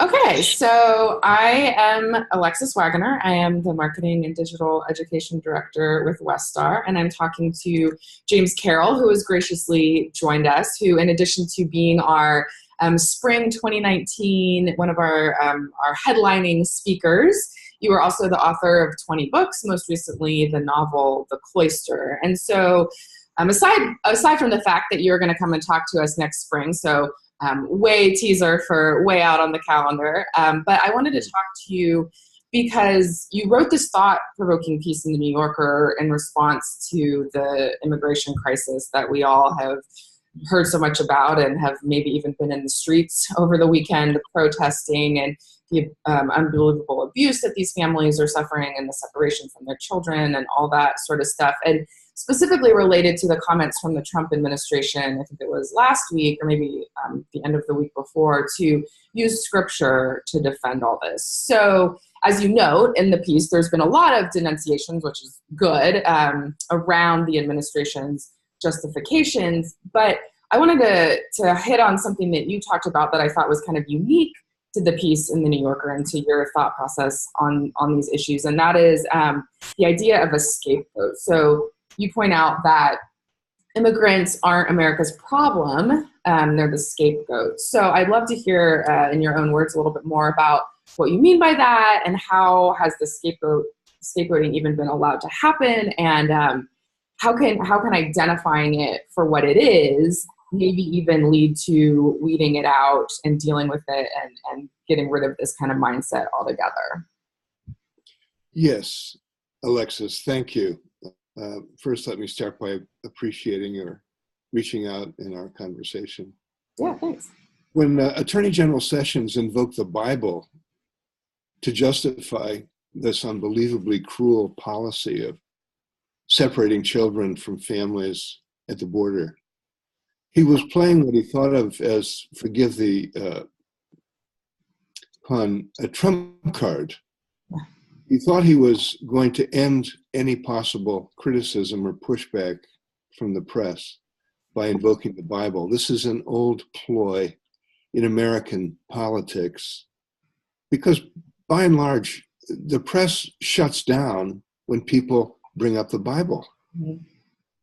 Okay, so I am Alexis Wagoner. I am the Marketing and Digital Education Director with Westar, and I'm talking to James Carroll, who has graciously joined us, who, in addition to being our Spring 2019, one of our headlining speakers, you are also the author of 20 books, most recently the novel The Cloister. And so aside from the fact that you're going to come and talk to us next spring, so way teaser for way out on the calendar. But I wanted to talk to you because you wrote this thought-provoking piece in the New Yorker in response to the immigration crisis that we all have heard so much about and have maybe even been in the streets over the weekend protesting, and the unbelievable abuse that these families are suffering and the separation from their children and all that sort of stuff. And specifically related to the comments from the Trump administration, I think it was last week or maybe the end of the week before, to use scripture to defend all this. So as you note in the piece, there's been a lot of denunciations, which is good, around the administration's justifications. But I wanted to hit on something that you talked about that I thought was kind of unique to the piece in the New Yorker and to your thought process on these issues. And that is the idea of a scapegoat. So you point out that immigrants aren't America's problem, they're the scapegoat. So I'd love to hear in your own words a little bit more about what you mean by that, and how has the scapegoating even been allowed to happen, and how can identifying it for what it is maybe even lead to weeding it out and dealing with it and getting rid of this kind of mindset altogether? Yes, Alexis, thank you. First, let me start by appreciating your reaching out in our conversation. Yeah, thanks. When Attorney General Sessions invoked the Bible to justify this unbelievably cruel policy of separating children from families at the border, he was playing what he thought of as, forgive the pun, a trump card. He thought he was going to end any possible criticism or pushback from the press by invoking the Bible. This is an old ploy in American politics because, by and large, the press shuts down when people bring up the Bible. Mm-hmm.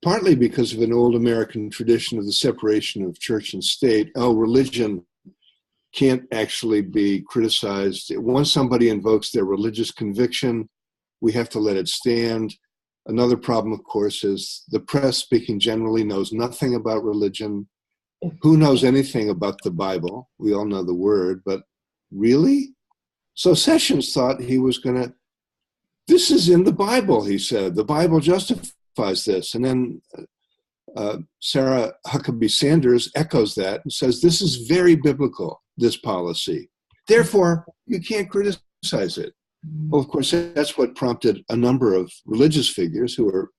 Partly because of an old American tradition of the separation of church and state. Oh, religion can't actually be criticized. Once somebody invokes their religious conviction, we have to let it stand. Another problem, of course, is the press, speaking generally, knows nothing about religion. Who knows anything about the Bible? We all know the word, but really? So Sessions thought he was going to, this is in the Bible, he said. The Bible justifies this. And then Sarah Huckabee Sanders echoes that and says, this is very biblical, this policy. Therefore, you can't criticize it. Well, of course, that's what prompted a number of religious figures who are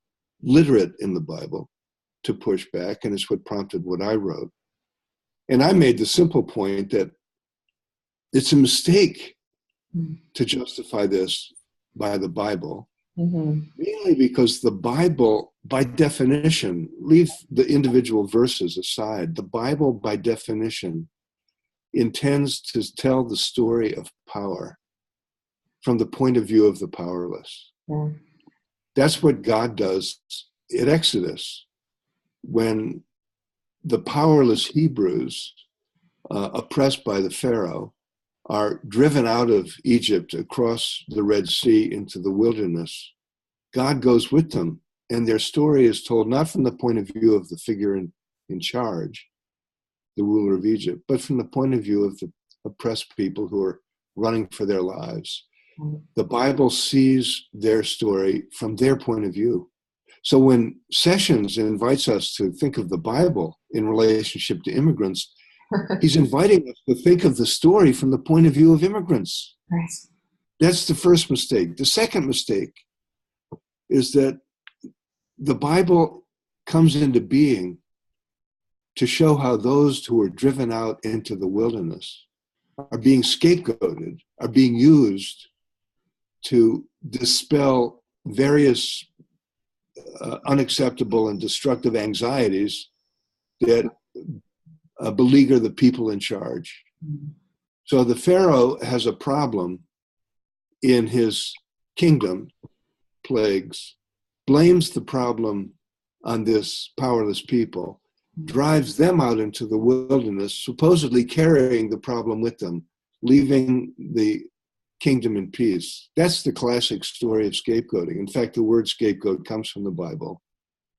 literate in the Bible to push back, and it's what prompted what I wrote. And I made the simple point that it's a mistake to justify this by the Bible, mainly because the Bible, by definition, leave the individual verses aside, the Bible, by definition, intends to tell the story of power from the point of view of the powerless. Yeah. That's what God does in Exodus when the powerless Hebrews, oppressed by the Pharaoh, are driven out of Egypt across the Red Sea into the wilderness. God goes with them, and their story is told not from the point of view of the figure in charge, the ruler of Egypt, but from the point of view of the oppressed people who are running for their lives. The Bible sees their story from their point of view. So when Sessions invites us to think of the Bible in relationship to immigrants, he's inviting us to think of the story from the point of view of immigrants. Right. That's the first mistake. The second mistake is that the Bible comes into being to show how those who are driven out into the wilderness are being scapegoated, are being used to dispel various unacceptable and destructive anxieties that beleaguer the people in charge. So the Pharaoh has a problem in his kingdom, plagues, blames the problem on this powerless people, drives them out into the wilderness, supposedly carrying the problem with them, leaving the kingdom in peace. That's the classic story of scapegoating. In fact, the word scapegoat comes from the Bible.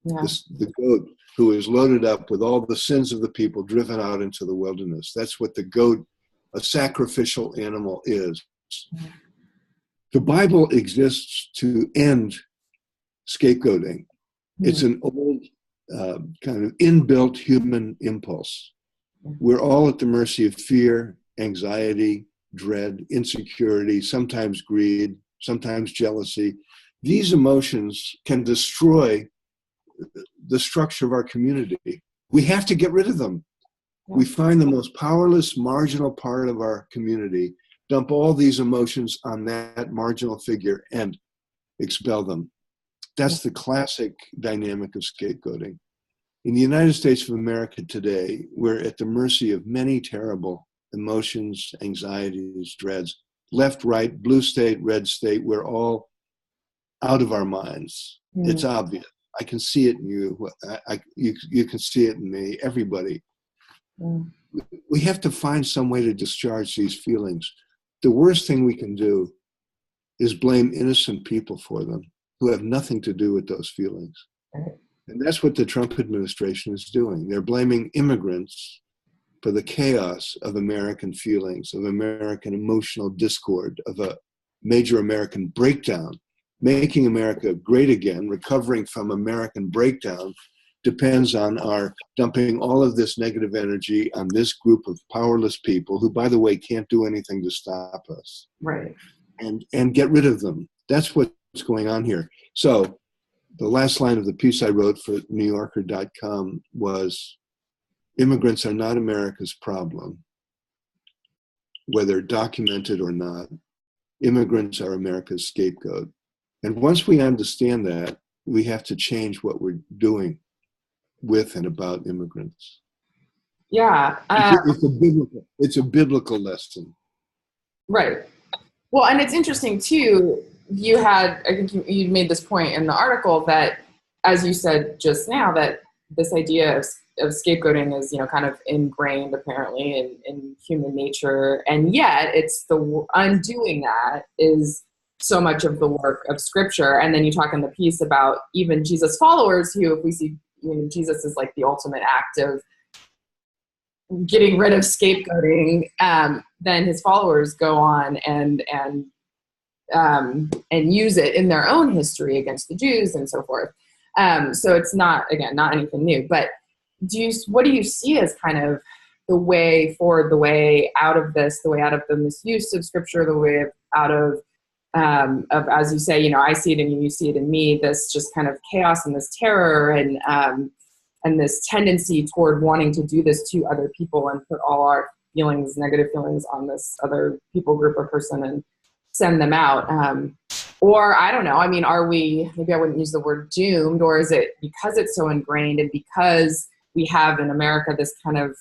Yeah. The goat who is loaded up with all the sins of the people driven out into the wilderness. That's what the goat, a sacrificial animal, is. The Bible exists to end scapegoating. It's an old kind of inbuilt human impulse. We're all at the mercy of fear, anxiety, dread, insecurity, sometimes greed, sometimes jealousy. These emotions can destroy the structure of our community. We have to get rid of them. We find the most powerless, marginal part of our community, dump all these emotions on that marginal figure and expel them. That's the classic dynamic of scapegoating. In the United States of America today, we're at the mercy of many terrible emotions, anxieties, dreads. Left, right, blue state, red state, we're all out of our minds. It's obvious. I can see it in you. You can see it in me, everybody. We have to find some way to discharge these feelings. The worst thing we can do is blame innocent people for them who have nothing to do with those feelings. And that's what the Trump administration is doing. They're blaming immigrants for the chaos of American feelings, of American emotional discord, of a major American breakdown. Making America great again, recovering from American breakdown, depends on our dumping all of this negative energy on this group of powerless people who, by the way, can't do anything to stop us. Right. And get rid of them. That's what's going on here. So the last line of the piece I wrote for NewYorker.com was, immigrants are not America's problem, whether documented or not. Immigrants are America's scapegoat. And once we understand that, we have to change what we're doing with and about immigrants. Yeah. It's a biblical lesson. Right. Well, and it's interesting too, I think you made this point in the article that, as you said just now, that this idea of scapegoating is, kind of ingrained apparently in human nature. And yet it's the undoing that is so much of the work of scripture. And then you talk in the piece about even Jesus followers who, if we see Jesus is like the ultimate act of getting rid of scapegoating, then his followers go on and use it in their own history against the Jews and so forth. So it's not anything new, but what do you see as kind of the way forward, the way out of this, the way out of the misuse of scripture, the way out of, as you say, I see it in you, you see it in me, this just kind of chaos and this terror and this tendency toward wanting to do this to other people and put all our feelings, negative feelings, on this other people, group, or person and send them out. Or I don't know, are we, maybe I wouldn't use the word doomed, or is it because it's so ingrained and because we have in America this kind of,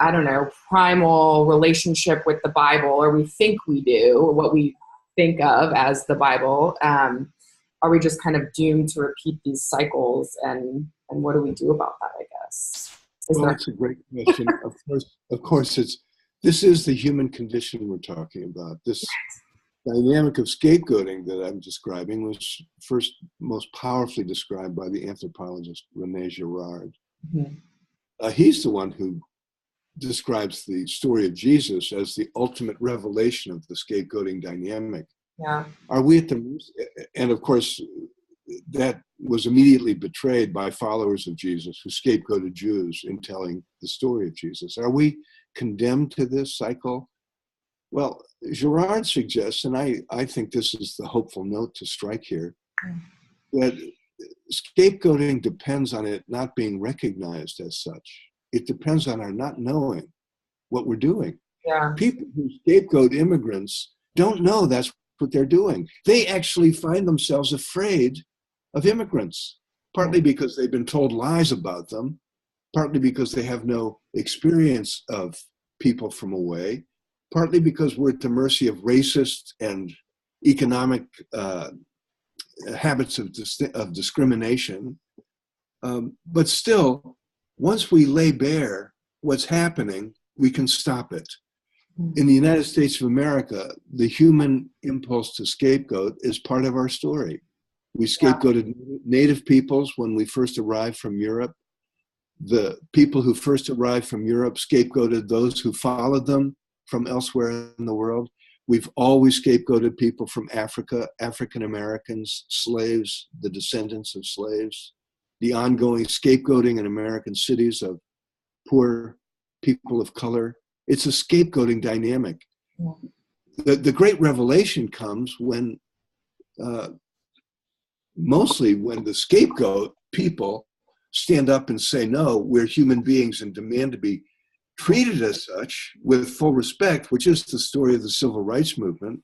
I don't know, primal relationship with the Bible, or we think we do, or what we think of as the Bible, are we just kind of doomed to repeat these cycles? And what do we do about that, I guess? That's a great question. Of course, this is the human condition we're talking about. This dynamic of scapegoating that I'm describing was first most powerfully described by the anthropologist Rene Girard. Mm-hmm. He's the one who describes the story of Jesus as the ultimate revelation of the scapegoating dynamic. Yeah. Are we at the, and of course, that was immediately betrayed by followers of Jesus who scapegoated Jews in telling the story of Jesus. Are we condemned to this cycle? Well, Girard suggests, and I think this is the hopeful note to strike here, that scapegoating depends on it not being recognized as such. It depends on our not knowing what we're doing. Yeah. People who scapegoat immigrants don't know that's what they're doing. They actually find themselves afraid of immigrants, partly because they've been told lies about them, partly because they have no experience of people from away, partly because we're at the mercy of racist and economic habits of discrimination. But still, once we lay bare what's happening, we can stop it. In the United States of America, the human impulse to scapegoat is part of our story. We scapegoated native peoples when we first arrived from Europe. The people who first arrived from Europe scapegoated those who followed them from elsewhere in the world. We've always scapegoated people from Africa, African Americans, slaves, the descendants of slaves, the ongoing scapegoating in American cities of poor people of color. It's a scapegoating dynamic. The great revelation comes when, mostly when the scapegoat people stand up and say, no, we're human beings and demand to be treated as such with full respect, which is the story of the civil rights movement.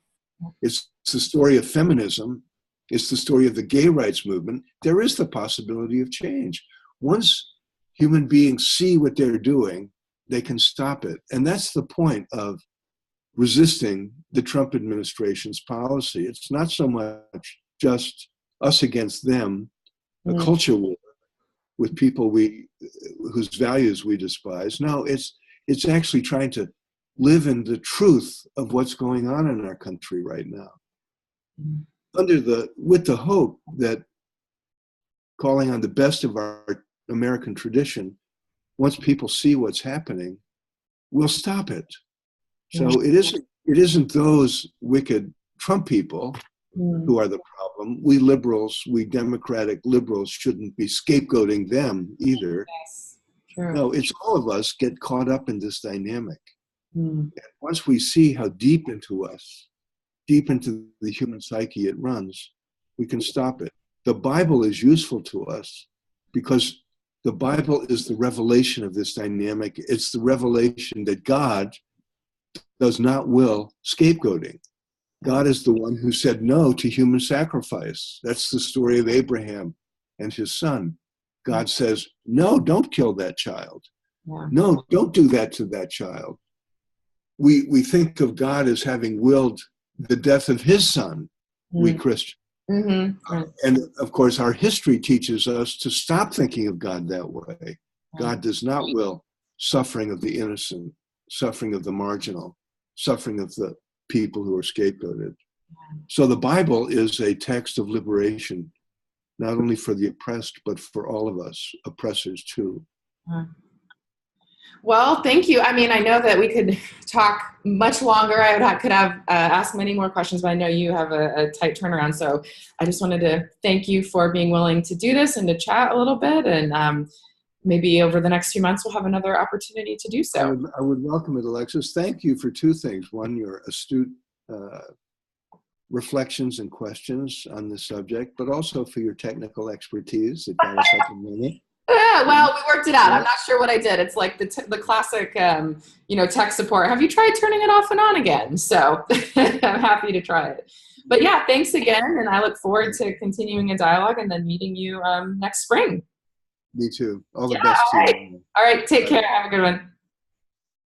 It's the story of feminism. It's the story of the gay rights movement. There is the possibility of change. Once human beings see what they're doing, they can stop it. And that's the point of resisting the Trump administration's policy. It's not so much just us against them, a culture war with people whose values we despise. No, it's actually trying to live in the truth of what's going on in our country right now. With the hope that calling on the best of our American tradition, once people see what's happening, we'll stop it. So it isn't those wicked Trump people who are the problem. We liberals, we Democratic liberals shouldn't be scapegoating them either. Yes, true. No, it's all of us get caught up in this dynamic. And once we see how deep into the human psyche it runs, we can stop it. The Bible is useful to us because the Bible is the revelation of this dynamic. It's the revelation that God does not will scapegoating. God is the one who said no to human sacrifice. That's the story of Abraham and his son. God says, no, don't kill that child. No, don't do that to that child. We think of God as having willed the death of his son, we Christians. And of course, our history teaches us to stop thinking of God that way. God does not will suffering of the innocent, suffering of the marginal, suffering of the people who are scapegoated. So the Bible is a text of liberation, not only for the oppressed, but for all of us, oppressors too. Well, thank you. I mean, I know that we could talk much longer. Could have asked many more questions, but I know you have a tight turnaround. So I just wanted to thank you for being willing to do this and to chat a little bit. And maybe over the next few months, we'll have another opportunity to do so. I would welcome it, Alexis. Thank you for two things. One, your astute reflections and questions on this subject, but also for your technical expertise that got us up and running. Yeah, well, we worked it out. I'm not sure what I did. It's like the classic, tech support. Have you tried turning it off and on again? So I'm happy to try it. But yeah, thanks again. And I look forward to continuing a dialogue and then meeting you next spring. Me too. All the best all to right. you. All right. Take care. Have a good one.